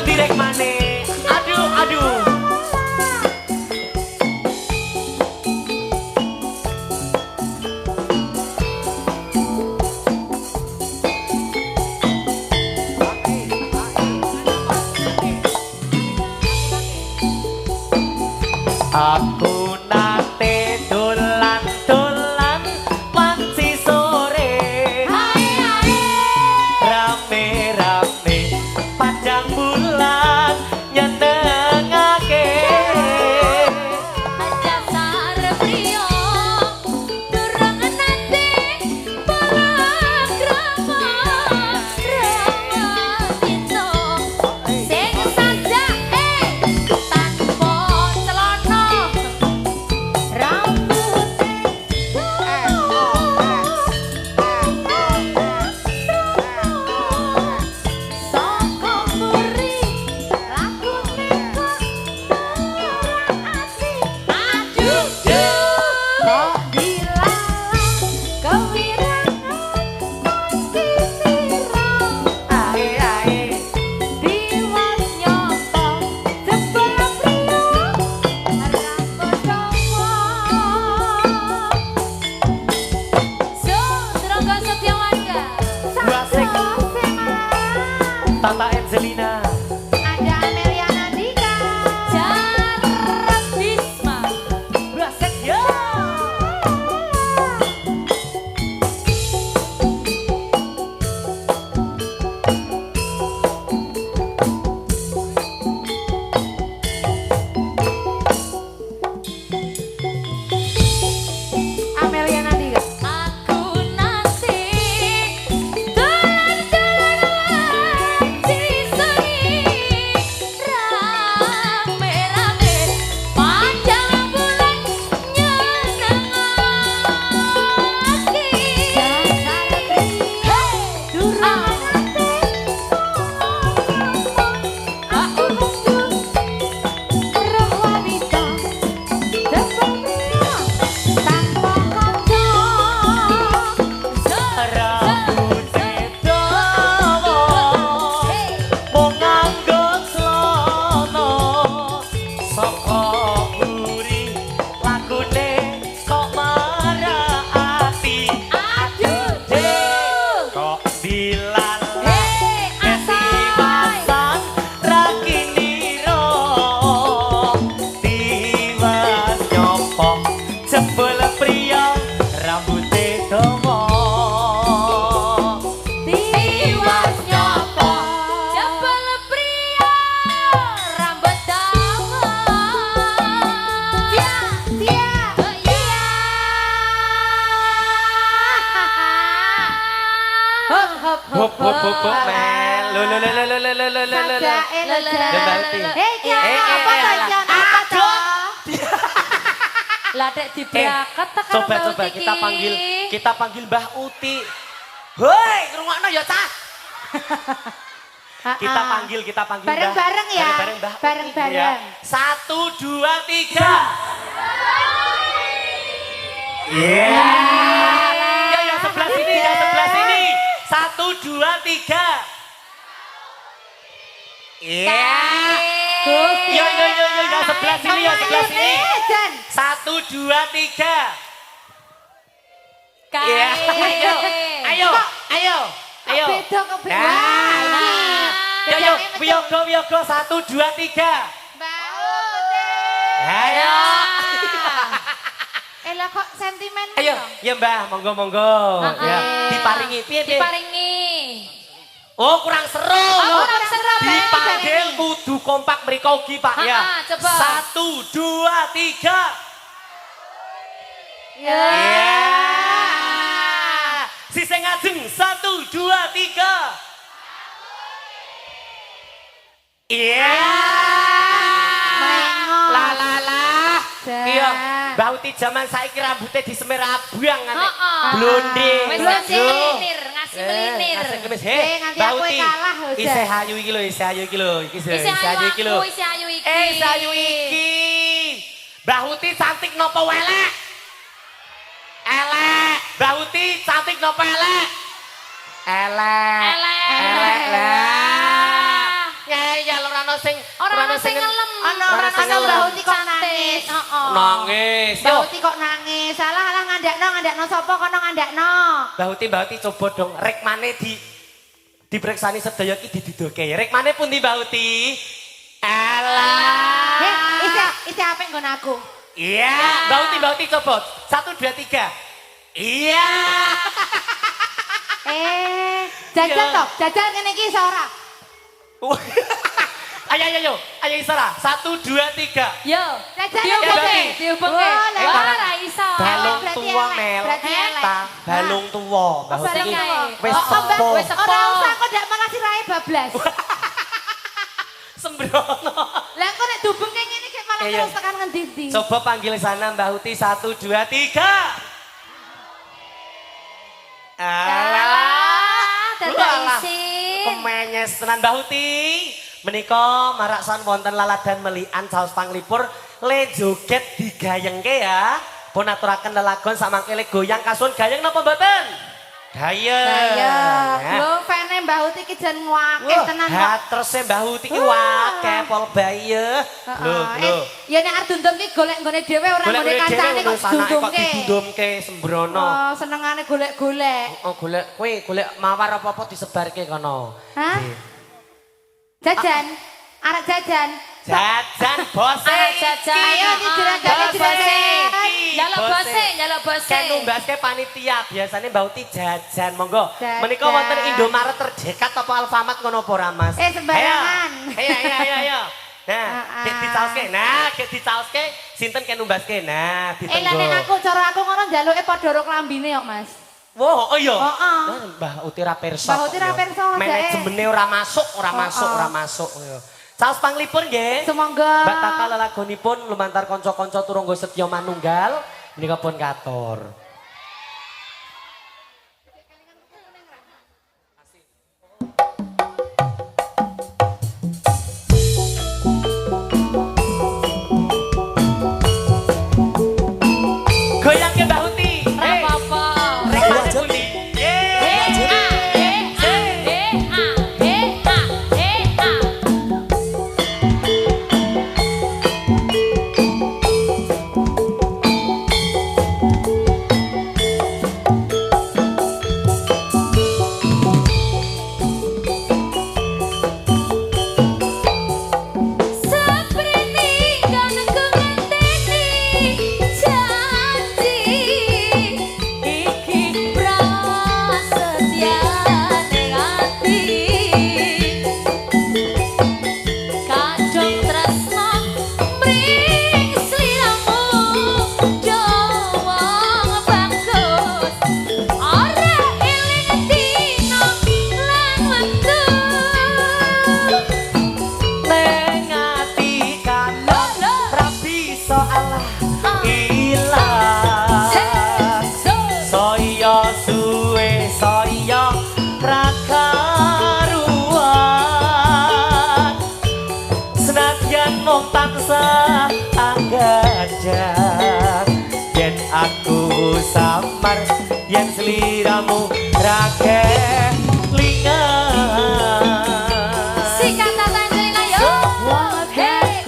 direk maneh. Aduh, aduh. Aku nate dolan-dolan wanci sore. Rame-rame padang bulan nyenengake. Dasar priyo durung nate palakrama Ramadito sing sajake tanpa celana rambut saka muri lakune kok asik aduh kok dilalah kewirangan sisiro Ae-ae. diwas nyoto jebul priyo rambut dawa Sudraga Setyawanda Wasik. Semangat. Tata Angelina. Ada Amelia Nandika Jarang Bisma Wasik ya. Amelia Nandika aku nanti dolan-dolan sisoni rame-rame panjang bulan nyenengake dasar priyo durung nate aku nunggu roh wanita Sepemia tanpa kanca Rambute dawa mung nganggo slono saka buri lagune kok marati aduh kok dilalah hei asai Kesiwasan rakiniro tiwas nyopo jebul priya rambute dawa tiwas nyopo jebul priya rambut dawa tia tia iya hop hop hop hop hop hop men lo lo lo lo lo lo lo lo lo lo lo Hei, apa kajian apa toh? Lah dek dibraket ta karo coba Mbak coba Uti kita panggil Mbah Uti. Hoi, ngrungokno ya cah. Kita panggil bareng-bareng ya. Bareng-bareng Mbah Uti, Bareng-bareng. ya. 1 2 3. Iya. Ya yang sebelah sini, yang sebelah sini. 1 2 3. Iya. Yo yo yo yo yang sebelah sini, yang sebelah sini. 1 2 3. Iya. Ayo. Ayo. Ayo. Ayo. Beda kok beda. Nah. Yo yo, wiyoga wiyoga 1 2 3. Ayo. Lah kok sentimen Ayo, ya Mbah, monggo monggo. Ya, diparingi piye piye? diparingi. Oh, kurang seru. Oh, kurang seru, Pak. Dipanggil kudu kompak mriko ugi, Pak ya. Coba. 1 2 3. Ya. Iya. Sising ngajeng 1 2 3. Iya. La la la. Iya, Mbah Uti zaman saiki rambutnya disemir abang kan. Blonde. Wis ngasih melinir. Ngasih kemis. Nanti Mbah aku Uti. kalah, Hoja. Isih ayu iki lho, isih ayu iki lho. Iki Isih ayu iki lho. aku, isih ayu iki. Isih ayu iki. Mbah Uti cantik nopo welek? Elek. Mbah Uti cantik nopo elek? Elek. Elek. Elek lah. Ya ya lho Ora sing ngelem. Ora sing ngelem. Mbak Uti kok nangis. Nangis. Mbak Uti kok nangis. Salah ngandakno sapa kono ngandakno. Mbak Uti coba dong rek maneh dipreksani sedaya iki diduduke. Rek maneh pundi Mbak Uti? Alah. Isi apik nggon aku. Iya, Mbak Uti coba. 1 2 3. Iya. Jajan toh, jajan ngene iki iso ora? Ayo Isra. 1 2 3. Yo, jajan dihubungke. Ora iso. Balung tua meleta, balung tua. Mbak Uti iki wis sepuh. Ora usah kok ndak malah sirahe bablas. Sembrono. Lah kok nek dihubungke ngene iki malah terus tekan ngendi-endi. Coba panggil sana Mbak Uti 1 2 3. Alah, dadak isin. Kemenyes tenan Mbak Uti. Menika maraksan wonten laladan melian saos panglipur le joget digayengke ya. Pun aturaken lelagon samangke goyang kasun gayeng napa mboten? Gayeng. Lho fane Mbak Uti iki jan ngwake tenan kok. Hatrese Mbak Uti ki wake pol baye. Lho. Ya nek arep dundum ki golek nggone dhewe ora nggone kancane kok dundumke. Dundumke sembrono. Oh, senengane golek-golek. Oh, golek mawar apa-apa disebarke kono. Hah? Jajan. Arek jajan. Jajan bose. Jajan. Ayo dijerajake. Nyalok bose. Kan numbaske panitia biasane Mbak Uti jajan monggo. Jajan. Menika wonten Indomaret terdekat apa Alfamart ngono apa ora Mas? Sembarangan. Ayo. Nah, get dicaoske sinten kan numbaske. Nah, ditenggo. Lah nek cara aku ngono njaluke padha ro klambine kok Mas. Wow, oh iya. Heeh. Mbah Uti ra pirsa. Mbah Uti ra pirsa aja. Manajemene ora masuk. Saos panglipur nggih. Sumangga. Mbak Taka lelagonipun lumantar kanca-kanca turungga setya manunggal menika pun katur. Goyangke Mbak Uti. Apa-apa. Rek maneh pundi? Samar yang seliramu raga lingan si kata Angelina yo hey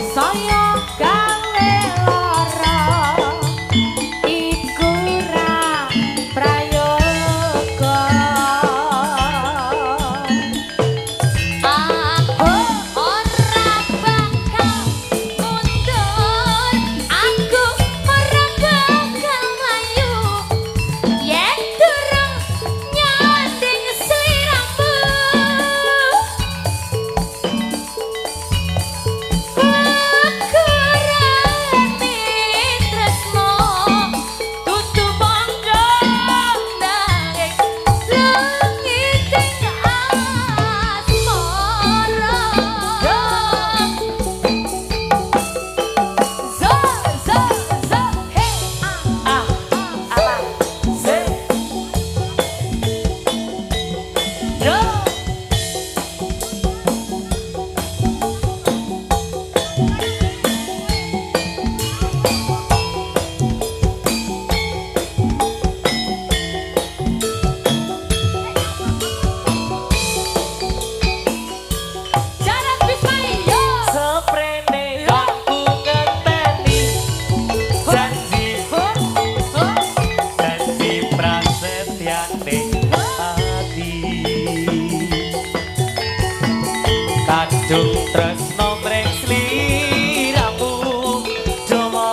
saya kale lor Adung tresno mreng sliramu Jawa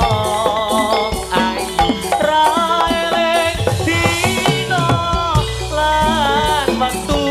ayu ra eling dina lan wektu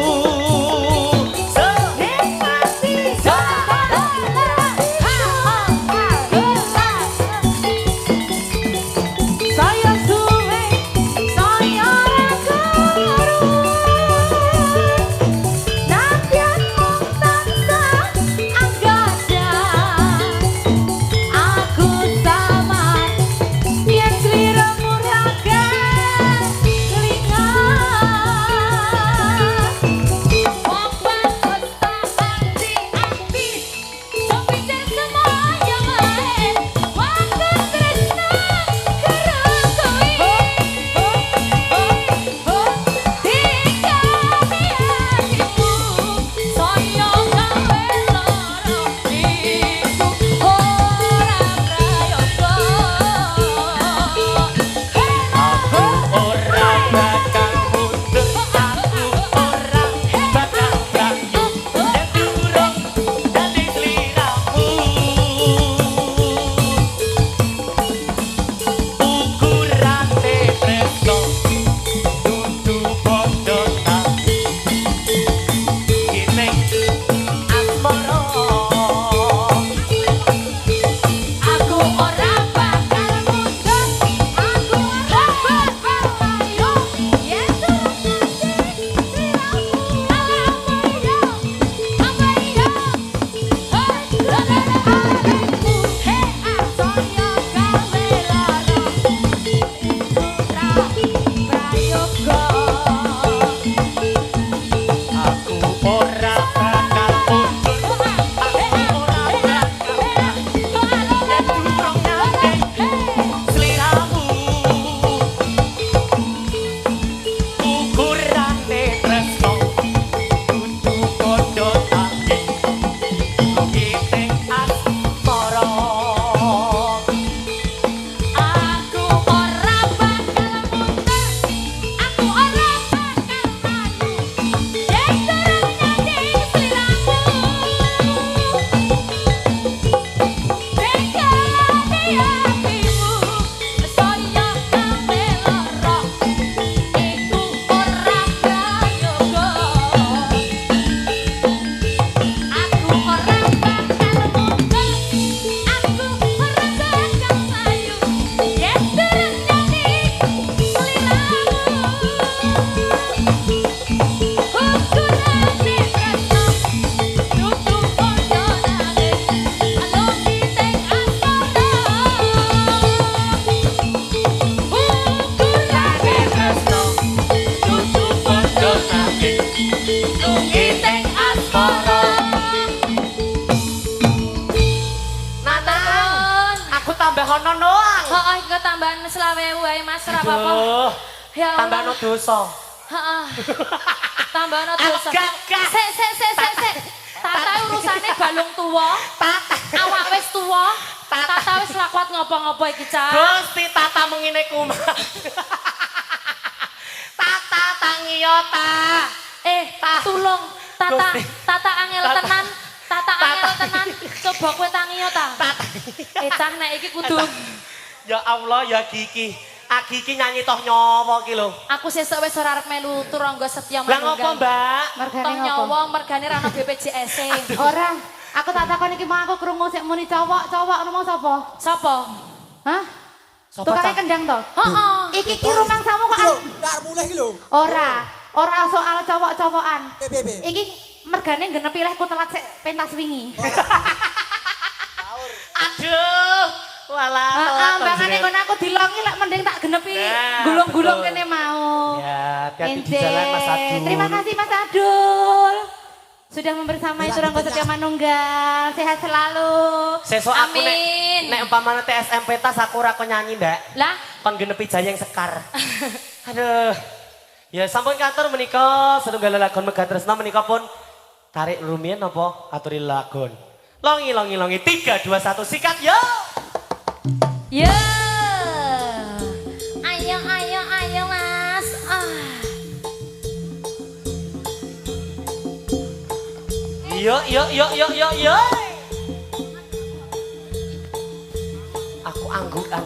apa-apa. Ya Allah. Tambahno dosa. Heeh. Tambahno dosa. Sik. Tata urusane balung tuwa. Awak wis tuwa. Tata wis ora kuat ngopo-ngopo iki, Cak. Gusti Tata mengine kumat. Tata tangiyo ta. Tulung. Tata angel tenan. Tata angel tenan. Coba kowe tangiyo ta. Cah nek iki kudu. Ya Allah ya Kiki. Aki iki nyanyi toh nyawa ki lho. Aku sesuk wis ora arep melu Turangga Setya Lah ngopo, Mbak? Mergane nyawa, mergane ra ono BPJS. Ora, aku tak takon iki mau aku krungu sik muni cowok ngomong sapa? Sapa? Hah? Sapa Tukare ta? kendang to? Heeh. Iki ki rumangsamu kok Ndak mulai iki lho. Ora soal cowok-cowokan. PBB. Iki mergane ngenepi lehku telat sik pentas wingi. Aduh. Walah. Heeh, mbakane ngono aku dilongi lek mending tak genepi gulung-gulung kene mau. Ya, hati-hati di jalan Mas Adul. Terima kasih Mas Adul. Sudah membersamai Turangga Setya Manunggal. Sehat selalu. Sesuk aku Amin. nek umpamane TSM pentas aku ora kon nyanyi, Mbak. Lah, Kon genepi Jayeng Sekar. Aduh. Ya sampun katur menika setunggal lagon Megah Tresna menika pun tarik rumiyin napa aturi lagon. Longi 3 2 1 sikat yo. ya. Ayo Mas. Yuk, yuk, yuk, yuk, yuk, yuk. Aku anggukan.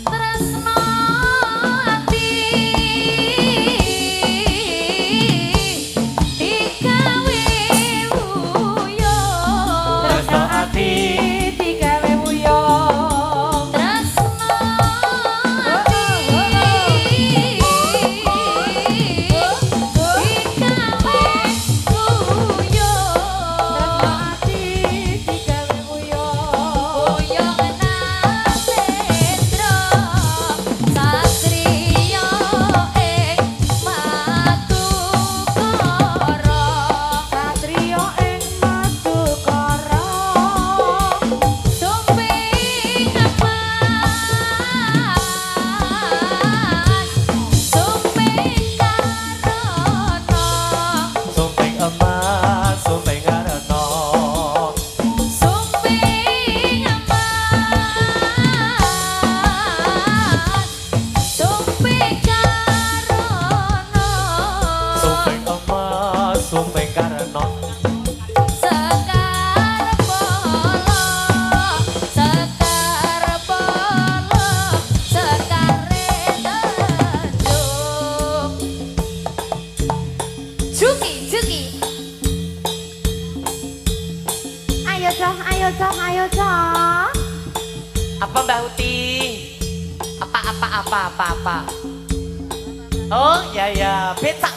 Tresno ati digawe wuyo. Tresno ati digawe wuyo. Tresno ati digawe wuyo. Ati digawe wuyo. Wuyo nasendra satriya ing Madukara. Satrio ing Madukara. Sumping emas, sumping karana, sumping emas, sumping karena. sumping emas, sumping karana, Sumping emas, sumping karena. sekar polo, sekar polo, sekare tanjung. Juki. Ayo Cok, ayo Cok, ayo Cok. Apa Mbak Uti? Apa? Oh ya ya, becak.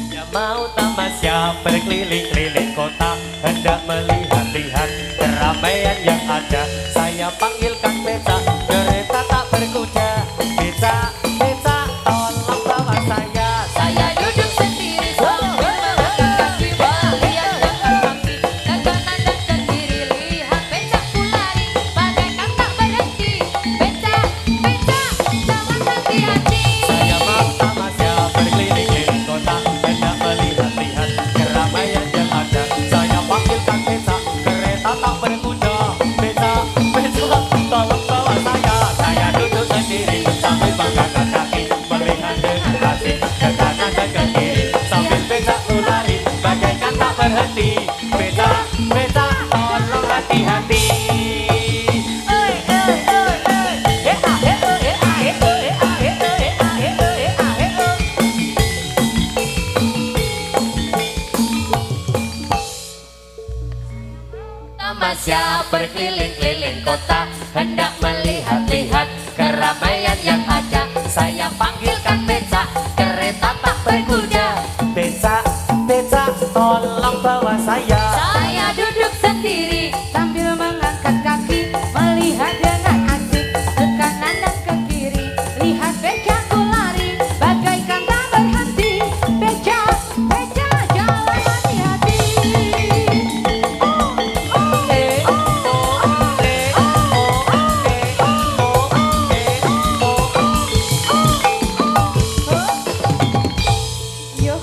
Ya mau tamasya berkeliling-keliling kota, hendak melihat-lihat keramaian yang ada. Saya panggilkan becak, kereta tak berkuda. Becak, tolong bawa saya. Saya duduk sendiri sambil mengangkat kaki melihat kaki ke kanan dan ke kiri, lihat becakku lari bagaikan tak berhenti. Becak, jangan hati-hati. Saya mau tamasya berkeliling-keliling kota, hendak melihat-lihat keramaian yang ada. Saya panggilkan becak, kereta tak berkuda. Becak, tolong bawa saya. Saya duduk sendiri sambil mengangkat kaki, melihat dengan hati ke kanan dan ke kiri, sambil becakku lari bagaikan tak berhenti. Becak, tolong hati-hati. Tamasya berkeliling-keliling kota, hendak melihat-lihat keramaian yang ada. Saya panggilkan becak, kereta tak berkuda. Becak, tolong bawa saya. Saya duduk sendiri Sambil mengangkat kaki, melihat dengan asik ke kanan dan ke kiri, lihat becakku lari bagaikan tak berhenti. Becak, jalan hati-hati. Yo.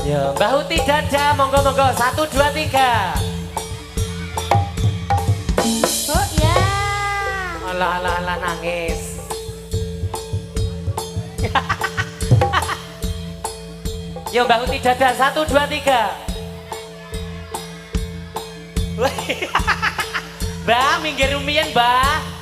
Ya, Mbak Uti dada, monggo. 1, 2, 3. Oh ya. Alah nangis. Yo Mbak Uti dada, 1, 2, 3. Mbak, minggir rumiyin, Mbak.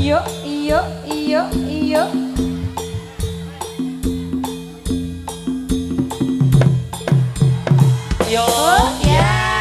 Iyo. Yo. Oh ya.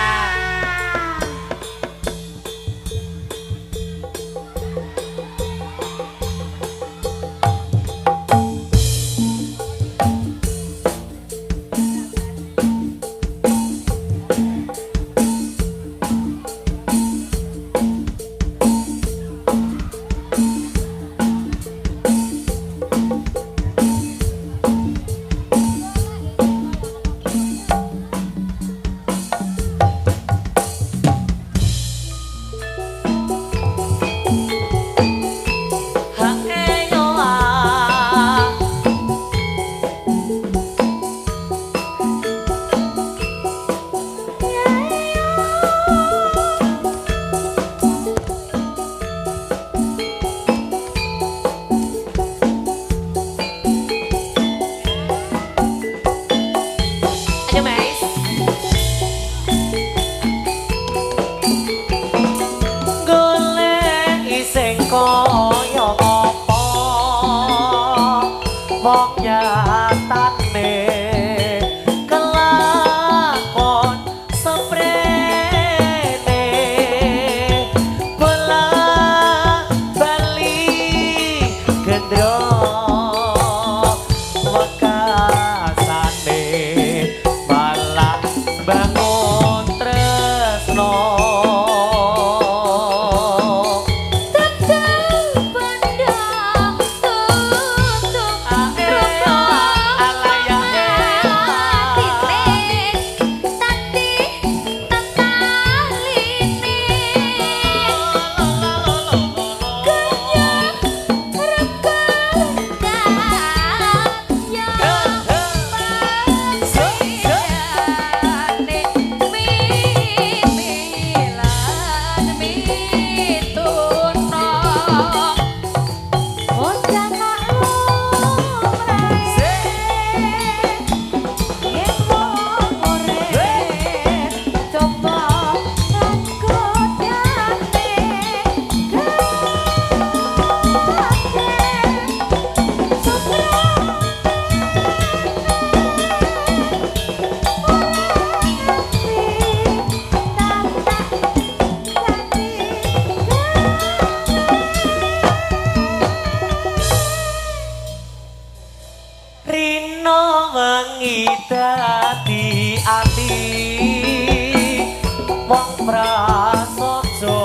prasaja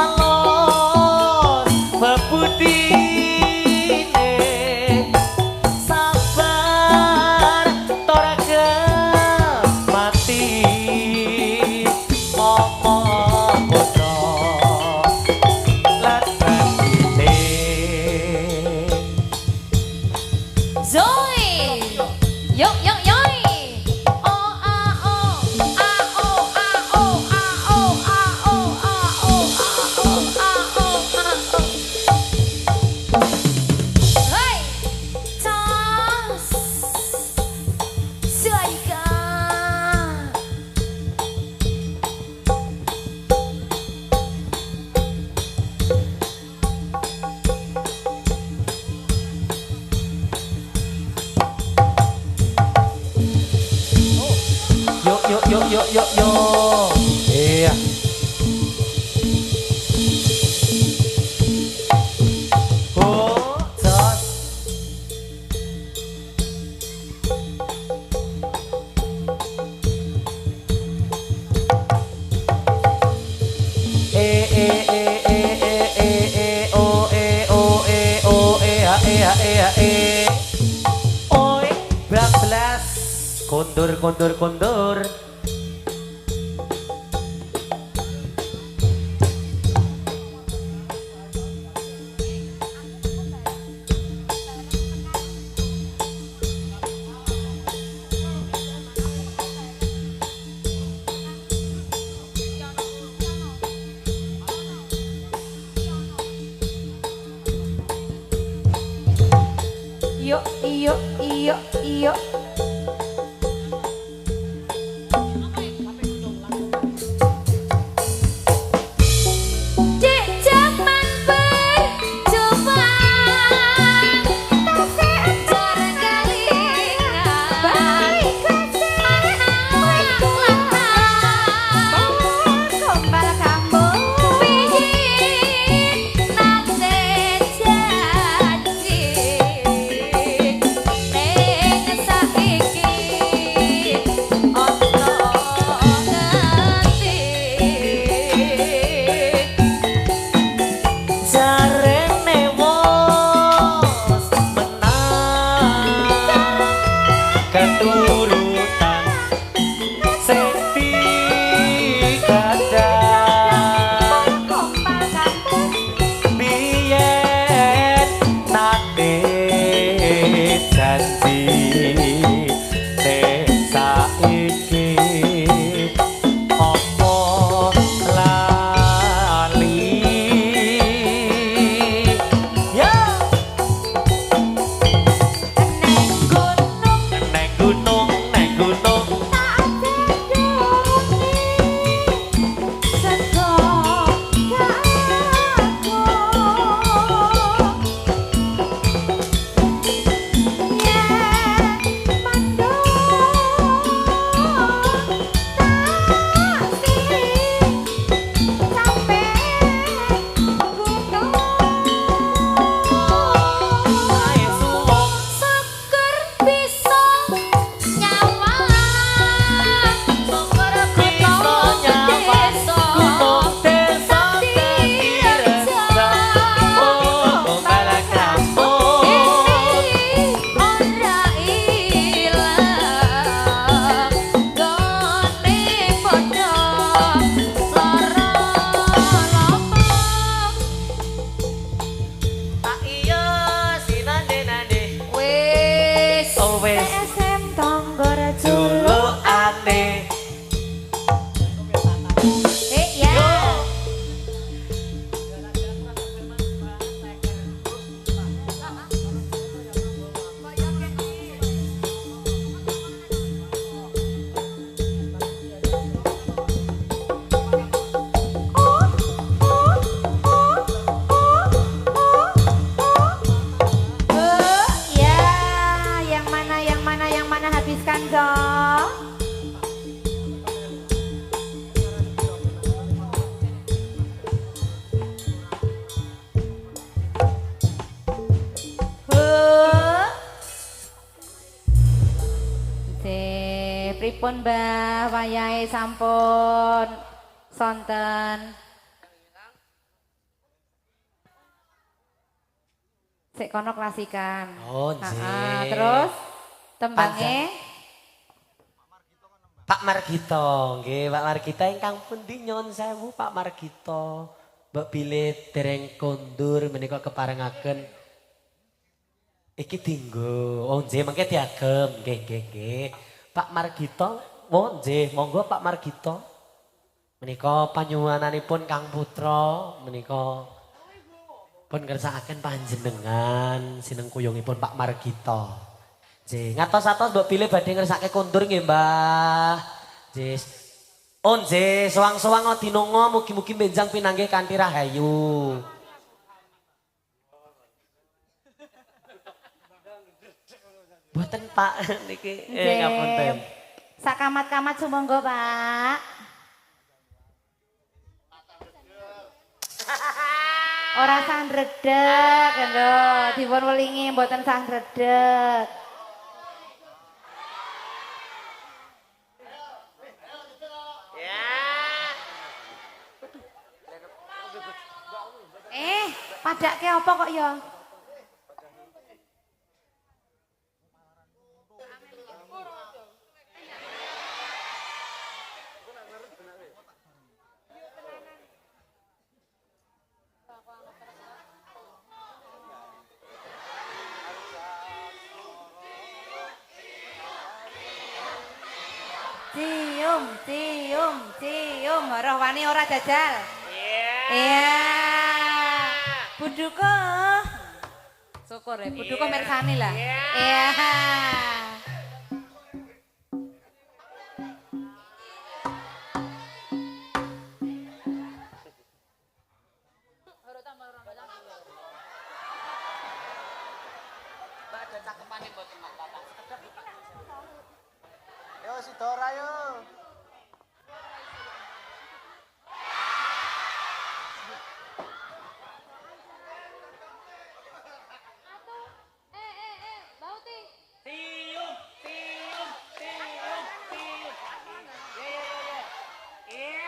alus bebudine sabar toraga mati momong kono latine Zoe. Yuk yuk yuk. Oh ah oh ah oh ah oh ah oh ah oh ah oh ah oh ah oh ah oh. Hey. Tos. Suaika. Yuk. Iya. Oh, jos. Oi, bablas. Kondur. Yuk. Cik jaman berjuang tasik jarang kelingan Baik Gombal kampung Pijit nate janji Neng saiki ono ngerti Jarene wos menang keturutan sing digadang Gombal kampung biyen nate janji nek saiki opo lali ya Neng gunung neng gunung tak sedungi Sego ae suwung Syukur bisa nyawa Syukur gunung desa gunung desa dadi resa oh gombal kampung Ini ora ilang Gone padha lara lopo tak iya sinande Wis always TSM Tonggorejo julukane ya Ya, yang mana habiskan, Jo. Pripun Mbah wayahe sampun sonten. Sik kono klasikan. Oh, nggih. Terus tembange Pak Margito, nggih Pak Margito ingkang pundi nyuwun sewu Pak Margito. Mbok bilih dereng kondur menika keparengaken iki dinggo. Oh nggih mengke diagem. Nggih. Pak Margito, oh nggih monggo Pak Margito. Menika panyuwunanipun Kang Putra menika pun ngersakaken panjenengan sinengkuyungipun Pak Margito. Nggih, ngatos-atos mbok pilih badhe ngersake kondur nggih, Mbah. Nggih. Oh nggih, sowang-sowang dinonga mugi-mugi benjang pinanggih kanthi rahayu. Mboten Pak niki ngapunten. Sak kamat-kamat sumangga, Pak. Ora sah ndredeg lho, dipun welingi mboten sah ndredeg. Padake apa kok ya? Cium, roh wani ora jajal. Iya. Buduko. Syukur ya, buduko mersani lah. Iya. Yo si Dora yo. Bauti. Tiup. Iya.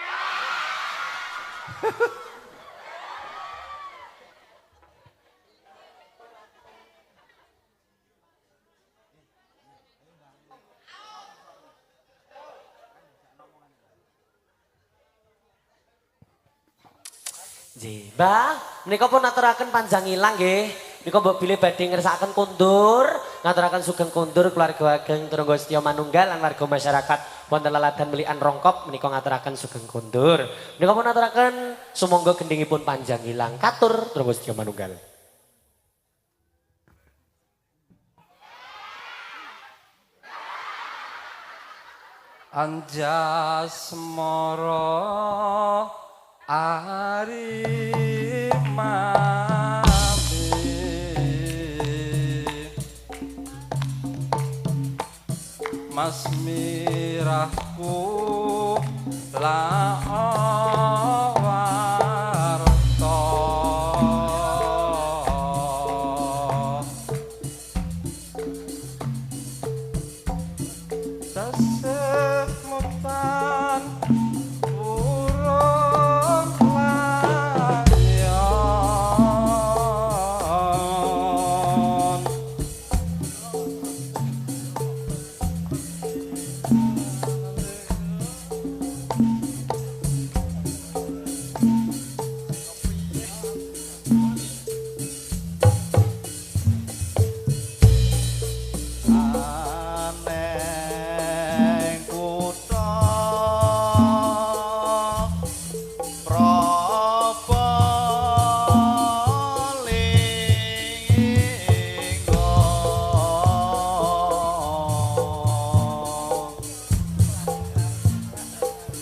Nggih, Mbah, menika pun aturaken panjang ilang nggih. Nika mbok bilih badhe ngersakaken kondur, ngaturaken sugeng kondur keluarga ageng Trunggo Setya Manunggal lan warga masyarakat wonten laladan Melikan Rongkop menika ngaturaken sugeng kondur. Menika pun aturaken sumangga gendhingipun panjang ilang. Katur Trunggo Setya Manunggal. Anjasmara Ari Mami Mas mirahku lawarta tasih mutan burung layon aneng kutha Probolinggo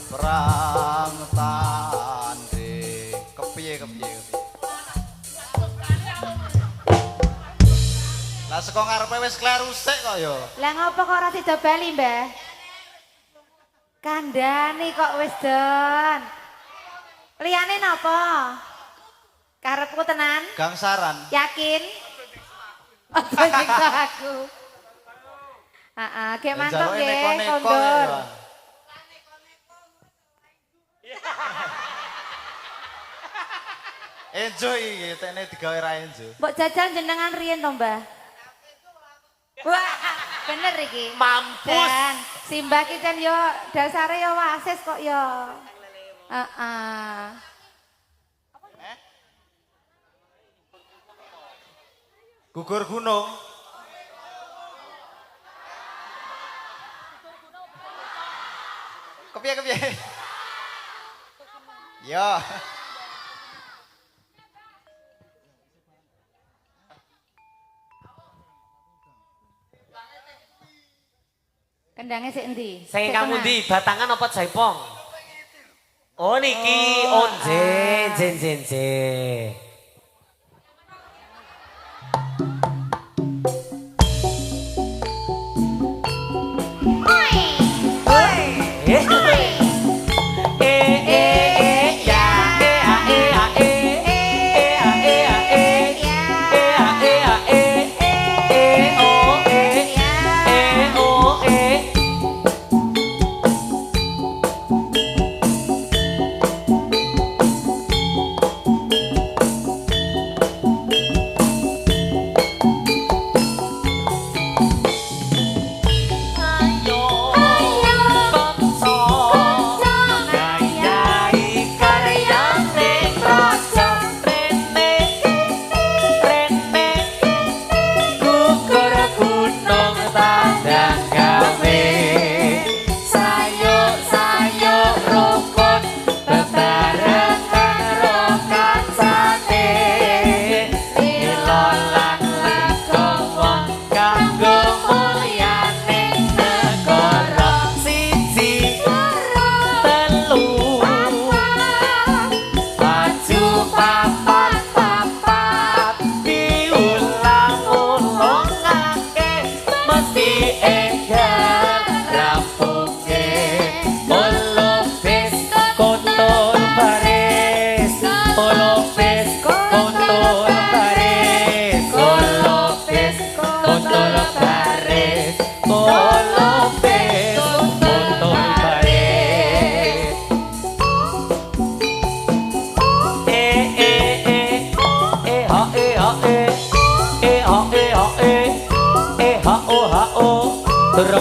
perang tanding kepiye lah saka ngarepe wis kleru sik kok ya Lah ngopo kok ora sida bali, Mbah? Kandhani kok wis don. Liyane napa? Karepku tenan? gangsaran Yakin? Aja nyiksa aku. Kayak mantap Njaluk nggih, neko-neko kondur. ya. Enjo iki tekne digawe ra enjo. Mbok jajal jenengan riyen to, Mbah? Wah, bener iki. Mampus. Dan Simbah ki jan yo dasare yo wasis kok yo. Heeh. Gugur gunung. Kepiye? Yo. Kendangnya sik endi? Sing Sik kamu tengah. di batangan apa jaipong? Oh niki, jen.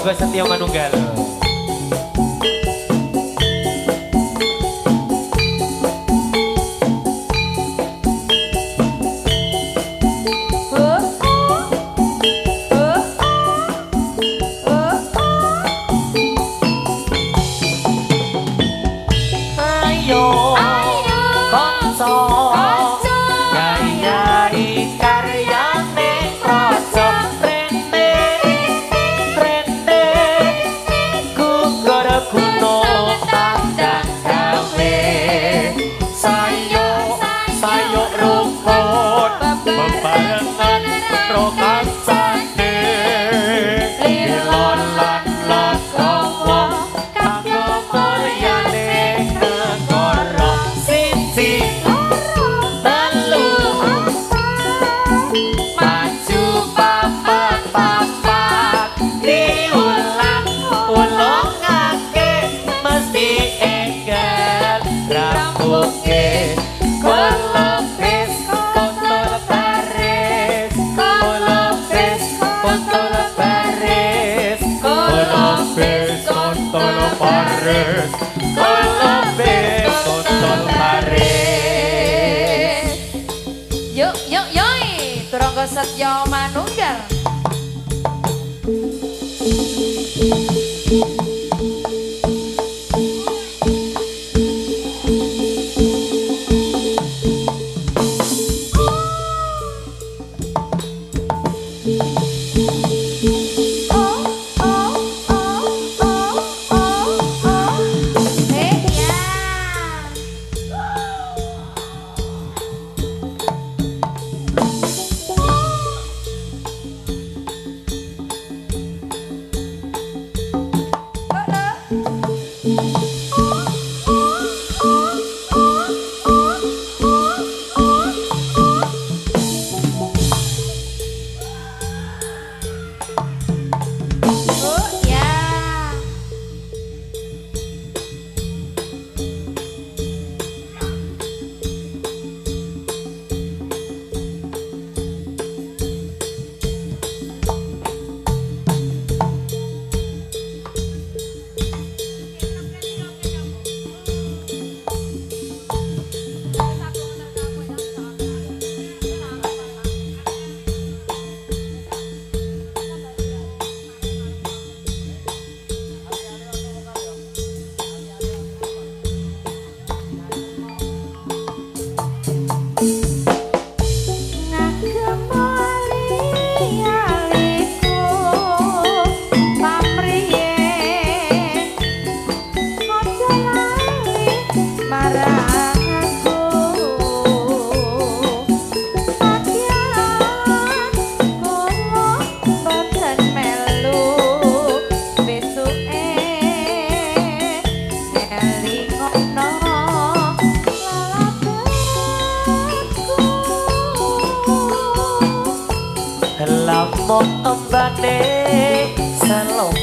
Rogo Setio Manunggal.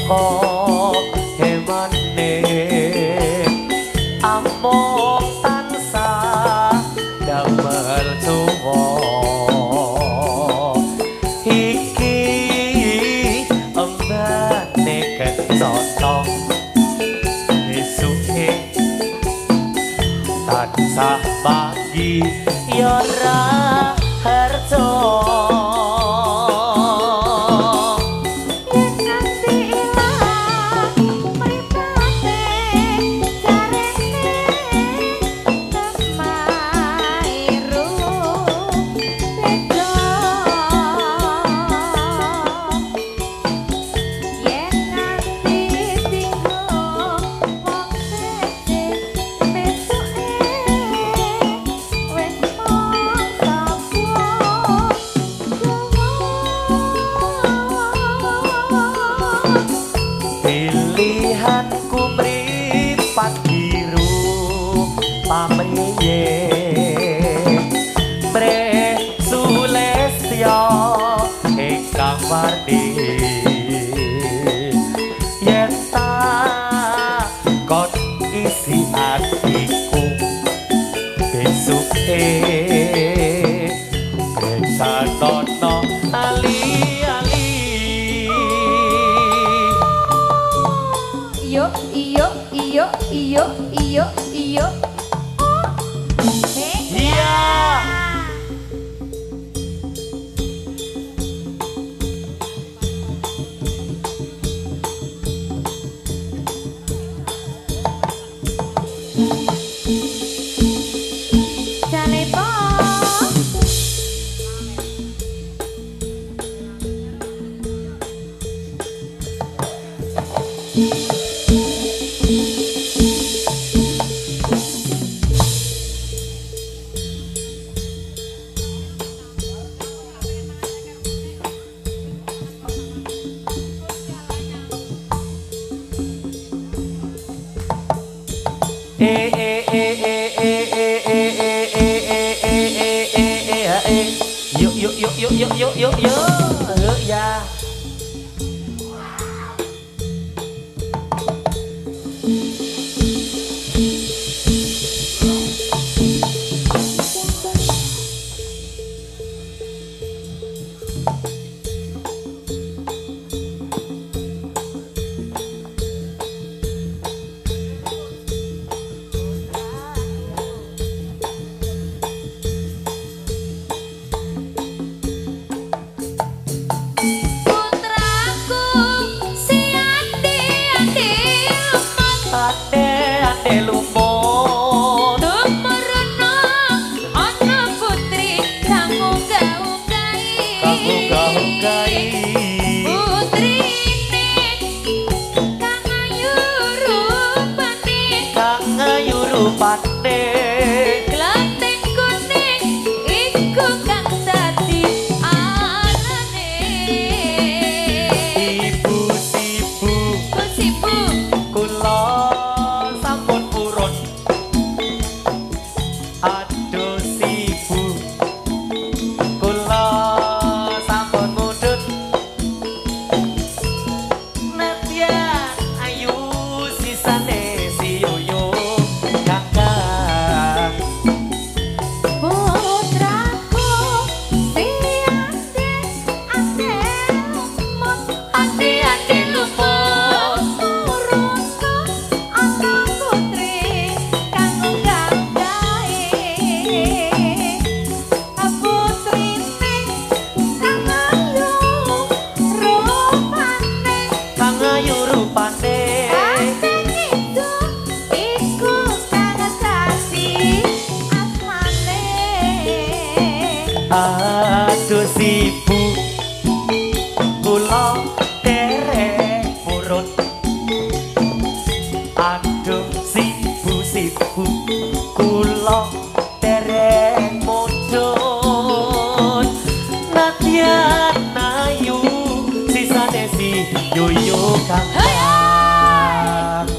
saka hemane among tansah damel tuwa iki embane kecoto esuke tansah bagi ya ra harto pilihanku mripat biru pamriye Bre Sulestya ingkang wardi yen tak kon isi atiku besuke Satono ali-ali Iyo, iyo, iyo, iyo, iyo, iyo. iya Telepon. Yuk ya. Ande lumut Ana putri kamu gaugai putrine kang ayu rupane kang ayu rupane Glanting kuning iku kang dadi anane ibu sibu Sibu kula sampun purun aduh sibu kula sampun mudhun nadyan ayu sisane si yoyo kakang Putraku ande lumut Urutku ana putri kang gawgahe putrine kang ayu rupane kang ayu rupane asing itu iku kang dadi asmane aduh sibu kula derek purun aduh sibu kula derek mudhun nadyan ayu sisane si yoyo kakang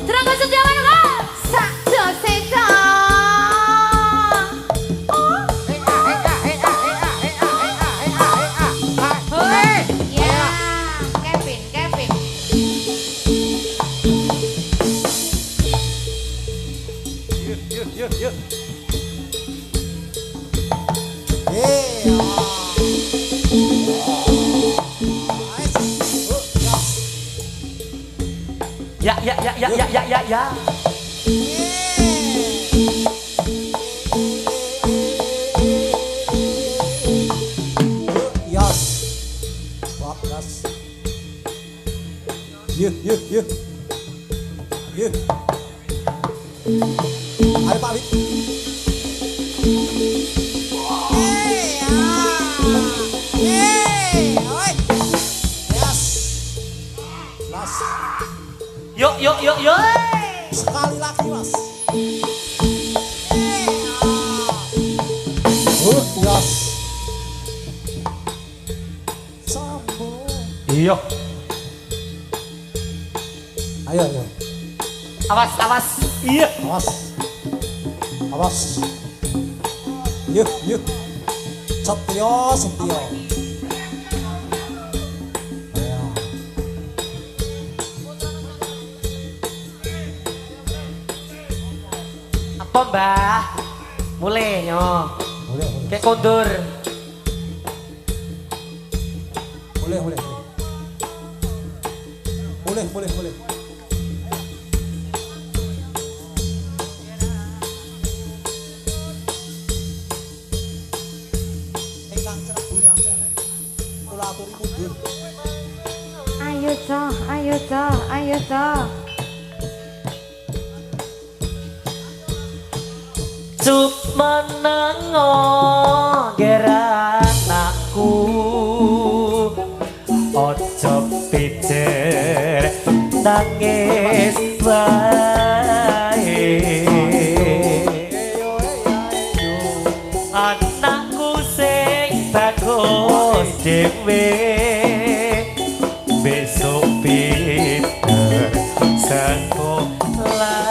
Terangkan sejalan kan sak doseta ya Kevin yuk. Iya. Ya. Yos. Wah, yos. Yuk. Yuk. Ayo Pak Wid. Yes. Las. Yuk. Sekali lagi mas. Yes. Sambung. Iya. Ayo. Awas. Iya. Awas. Yuk. Setio. Ayo. Apa mbah? Mulai nyo. Boleh. Kayak kondur. Boleh. Ingkang cerebu bangsa. Kula aturi mundur. Ayo toh. Cuk menengo geranakku ojo pijer nangis wae anakku sing bagus dhewe besok pinter sekolah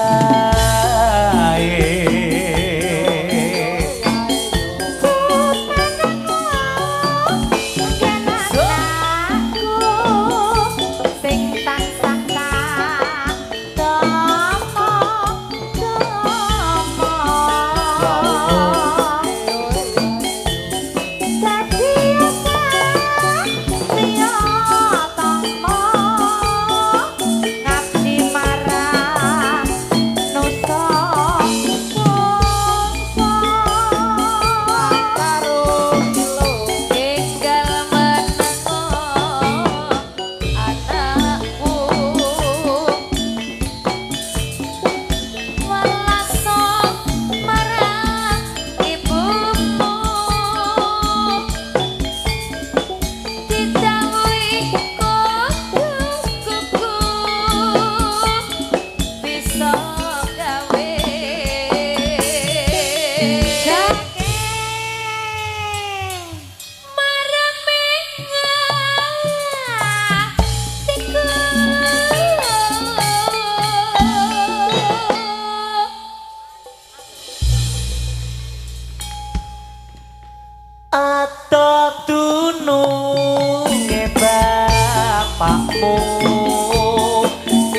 Atok tununge bapakmu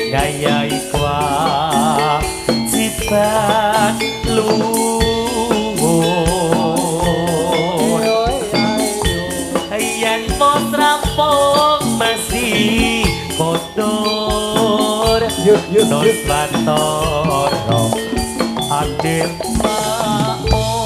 gayai kewajiban luhur yen mos rampung mesti kotor nos batoro adem maor.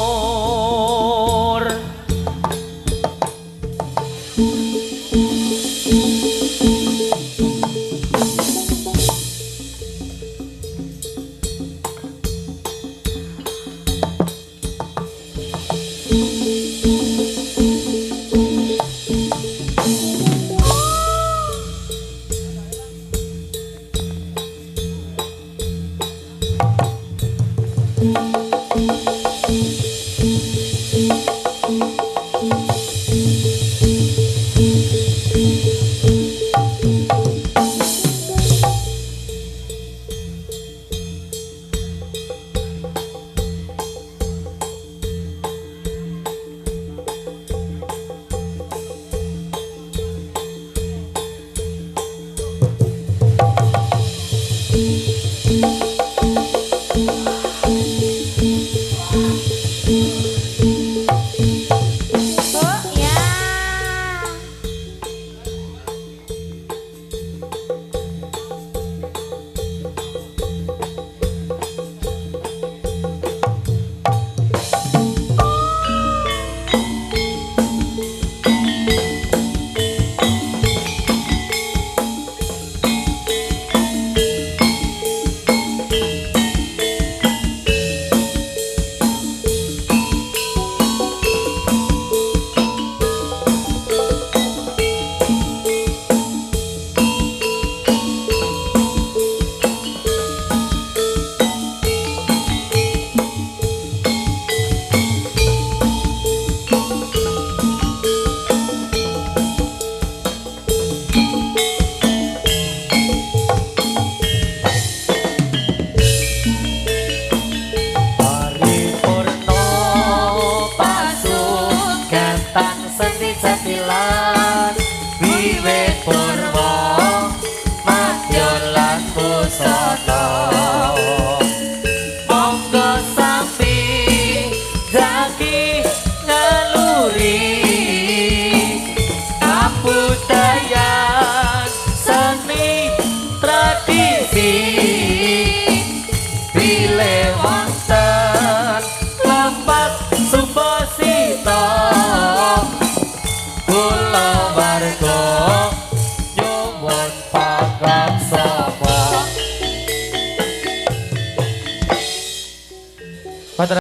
Wono